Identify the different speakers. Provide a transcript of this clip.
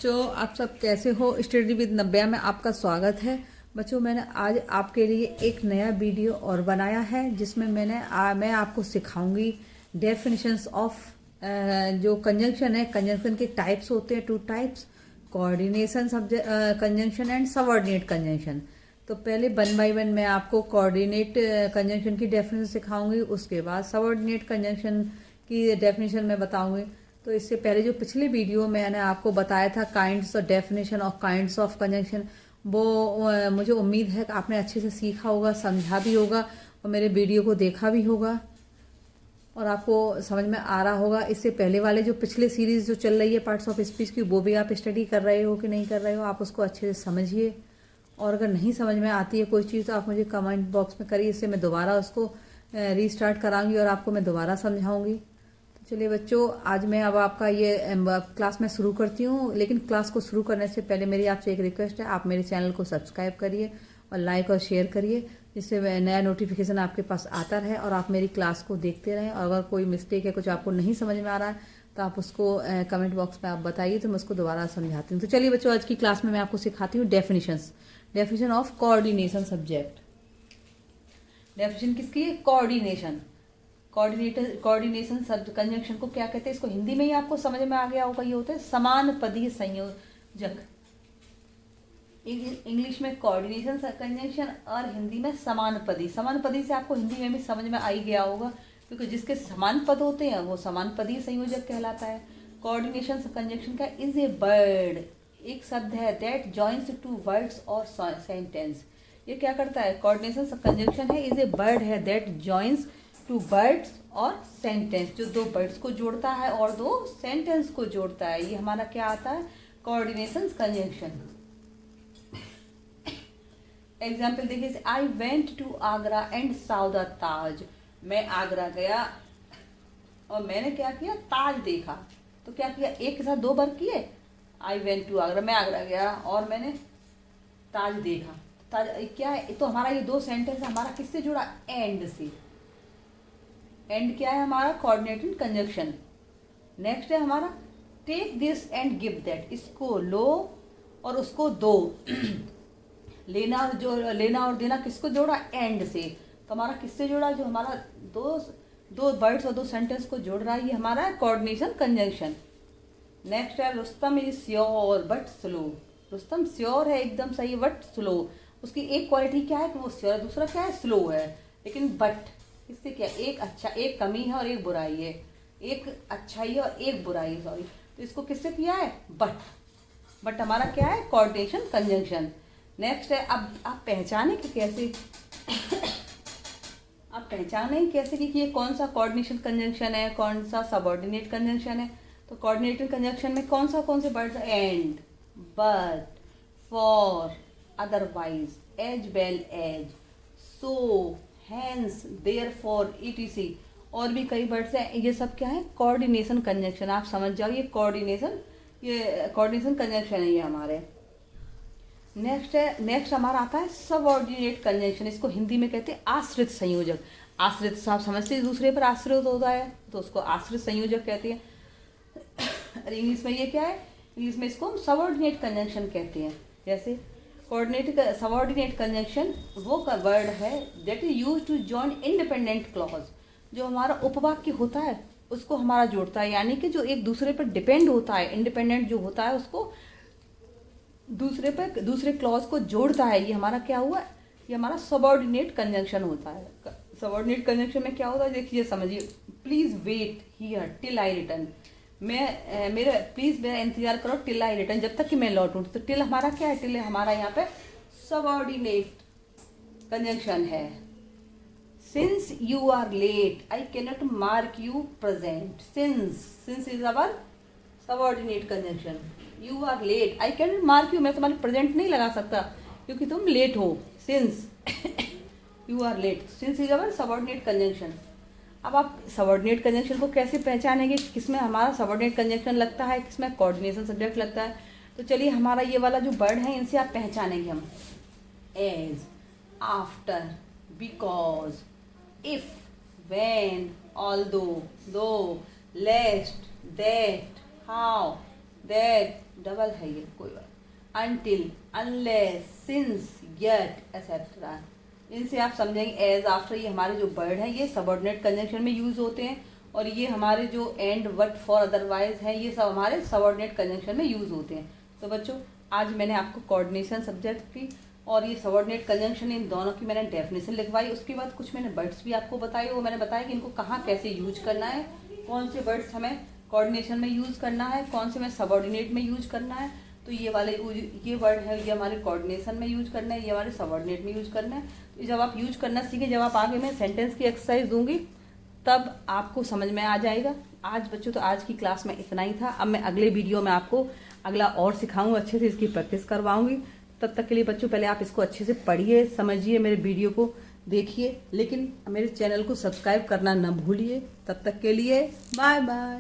Speaker 1: बच्चों, आप सब कैसे हो। स्टडी विद नव्या में आपका स्वागत है। बच्चों, मैंने आज आपके लिए एक नया वीडियो और बनाया है जिसमें मैं आपको सिखाऊंगी डेफिनेशंस ऑफ जो कंजंक्शन है। कंजंक्शन के टाइप्स होते हैं, 2 types, coordination conjunction and subordinate conjunction. तो पहले 1 बाय 1 मैं आपको कोऑर्डिनेट कंजंक्शन की डेफिनेशन सिखाऊंगी, उसके बाद सबऑर्डिनेट कंजंक्शन की डेफिनेशन मैं बताऊंगी। तो इससे पहले जो पिछले वीडियो में मैंने आपको बताया था काइंड्स और definition of kinds of conjunction, वो मुझे उम्मीद है कि आपने अच्छे से सीखा होगा, समझा भी होगा और मेरे वीडियो को देखा भी होगा और आपको समझ में आ रहा होगा। इससे पहले वाले जो पिछले सीरीज जो चल रही है पार्ट्स ऑफ स्पीच की, वो भी आप स्टडी कर रहे हो कि नहीं कर रहे हो, आप उसको अच्छे से समझिए। और अगर नहीं समझ में आती है कोई चीज़ तो आप मुझे कमेंट बॉक्स में करिए, इससे मैं दोबारा उसको रीस्टार्ट कराऊंगी और आपको मैं दोबारा समझाऊंगी। चलिए बच्चों, आज मैं अब आपका ये क्लास में शुरू करती हूँ। लेकिन क्लास को शुरू करने से पहले मेरी आपसे एक रिक्वेस्ट है, आप मेरे चैनल को सब्सक्राइब करिए और लाइक और शेयर करिए, जिससे नया नोटिफिकेशन आपके पास आता रहे और आप मेरी क्लास को देखते रहें। और अगर कोई मिस्टेक है, कुछ आपको नहीं समझ में आ रहा है, तो आप उसको कमेंट बॉक्स में आप बताइए, तो मैं उसको दोबारा समझाती हूँ। तो चलिए बच्चों, आज की क्लास में मैं आपको सिखाती हूँ definition of coordination subject. Definition किसकी है? कोऑर्डिनेशन। कोऑर्डिनेशन शब्द कंजंक्शन को क्या कहते हैं, इसको हिंदी में ही आपको समझ में आ गया होगा। ये होते हैं समान पदीय संयोजक। इंग्लिश में कोऑर्डिनेशन कंजंक्शन और हिंदी में समान पदी। समान पदी से आपको हिंदी में भी समझ में आ ही गया होगा, क्योंकि जिसके समान पद होते हैं वो समान पदीय संयोजक कहलाता है। कोऑर्डिनेशन कंजंक्शन का इज ए वर्ड, एक शब्द है दैट जॉइंस 2 वर्ड्स और सेंटेंस। ये क्या करता है? कोऑर्डिनेशन कंजंक्शन है, इज ए वर्ड है दैट जॉइंस 2 वर्ड्स और सेंटेंस, जो 2 वर्ड्स को जोड़ता है और 2 सेंटेंस को जोड़ता है। ये हमारा क्या आता है? Coordination conjunction. एग्जाम्पल देखिए, I went to Agra and saw the Taj. मैं आगरा गया और मैंने क्या किया? ताज देखा। तो क्या किया? एक के साथ 2 वर्क किए। आई वेंट टू आगरा, मैं आगरा गया और मैंने ताज देखा। ताज क्या है? तो हमारा ये 2 सेंटेंस हमारा किससे जुड़ा? एंड से। एंड क्या है हमारा? Coordinating conjunction. नेक्स्ट है हमारा take this and give that, इसको लो और उसको दो। लेना और देना किसको जोड़ा? एंड से। तो हमारा किससे जोड़ा? जो हमारा दो वर्ड्स और 2 सेंटेंस को जोड़ रहा है, ये हमारा कोऑर्डिनेशन कंजंक्शन। नेक्स्ट है Rustam is sure but slow. Rustam sure है, एकदम सही, बट स्लो। उसकी एक क्वालिटी क्या है कि वो श्योर है, दूसरा क्या है? स्लो है। लेकिन बट इससे क्या? एक कमी है और एक बुराई है, एक अच्छाई है और एक बुराई है, सॉरी। तो इसको किससे किया है? बट हमारा क्या है? Coordination conjunction. नेक्स्ट है, अब आप पहचाने कि कैसे आप पहचाने कैसे कि ये कौन सा कोऑर्डिनेशन कंजंक्शन है, कौन सा सबऑर्डिनेट कंजंक्शन है। तो कोऑर्डिनेटिंग कंजंक्शन में कौन से words? And, but, for, otherwise, as well as, so, hence, therefore, etc। और भी कई वर्ड्स हैं। ये सब क्या है? Coordination conjunction. आप समझ जाओ, ये कोऑर्डिनेशन कंजंक्शन है ये हमारे। नेक्स्ट हमारा आता है सबऑर्डिनेट कंजंक्शन। इसको हिंदी में कहते हैं आश्रित संयोजक। आश्रित, आप समझते हैं, दूसरे पर आश्रित होता है तो उसको आश्रित संयोजक कहते हैं। और इंग्लिश में ये क्या है? इंग्लिश में इसको हम सबऑर्डिनेट कंजंक्शन कहते हैं। जैसे सबऑर्डिनेट कंजंक्शन वो का वर्ड है that is used to join independent clause. जो हमारा उपवाक्य होता है उसको हमारा जोड़ता है, यानी कि जो एक दूसरे पर डिपेंड होता है, इंडिपेंडेंट जो होता है उसको दूसरे क्लॉज को जोड़ता है। ये हमारा क्या हुआ? ये हमारा सबऑर्डिनेट कंजंक्शन होता है। सबऑर्डिनेट कंजंक्शन में क्या होता है? देखिए, समझिए। Please wait here till I return. Please मेरा इंतजार करो टिल आई रिटर्न, जब तक कि मैं लौटूं। तो टिल हमारा क्या है? टिल हमारा यहाँ पे सबऑर्डिनेट कंजंक्शन है। Since you are late I cannot mark you present. Since is our subordinate conjunction. You are late I cannot mark you, मैं तुम्हारे प्रेजेंट नहीं लगा सकता क्योंकि तुम लेट हो। Since you are late, since is our subordinate conjunction. अब आप सबऑर्डिनेट कंजंक्शन को कैसे पहचानेंगे? किसमें हमारा सबऑर्डिनेट कंजंक्शन लगता है, किसमें कोऑर्डिनेशन सब्जेक्ट लगता है? तो चलिए, हमारा ये वाला जो वर्ड है इनसे आप पहचानेंगे हम। As, after, because, if, when, although, though, lest, that, how, that, double है ये, कोई बात, until, unless, since, yet, etcetera. इनसे आप समझेंगे एज, आफ्टर, ये हमारे जो वर्ड हैं ये सबऑर्डिनेट कंजंक्शन में यूज होते हैं, और ये हमारे जो एंड, बट, फॉर, अदरवाइज हैं ये सब हमारे सबऑर्डिनेट कंजंक्शन में यूज होते हैं। तो बच्चों आज मैंने आपको कोऑर्डिनेशन सब्जेक्ट की और ये सबऑर्डिनेट कंजंक्शन, इन दोनों की मैंने डेफिनेशन लिखवाई। उसके बाद कुछ मैंने वर्ड्स भी आपको बताए, वो मैंने बताया कि इनको कहाँ कैसे यूज करना है, कौन से वर्ड्स हमें कोऑर्डिनेशन में यूज करना है, कौन से में सबऑर्डिनेट में यूज करना है। तो ये वाले ये वर्ड है ये हमारे कोऑर्डिनेशन में यूज करना है, ये हमारे सबऑर्डिनेट में यूज करना है। तो जब आप यूज करना सीखें, जब आप आगे मैं सेंटेंस की एक्सरसाइज दूंगी तब आपको समझ में आ जाएगा। आज बच्चों तो आज की क्लास में इतना ही था। अब मैं अगले वीडियो में आपको अगला और सिखाऊंगी, अच्छे से इसकी प्रैक्टिस करवाऊंगी। तब तक के लिए बच्चों पहले आप इसको अच्छे से पढ़िए, समझिए, मेरे वीडियो को देखिए, लेकिन मेरे चैनल को सब्सक्राइब करना न भूलिए। तब तक के लिए बाय बाय।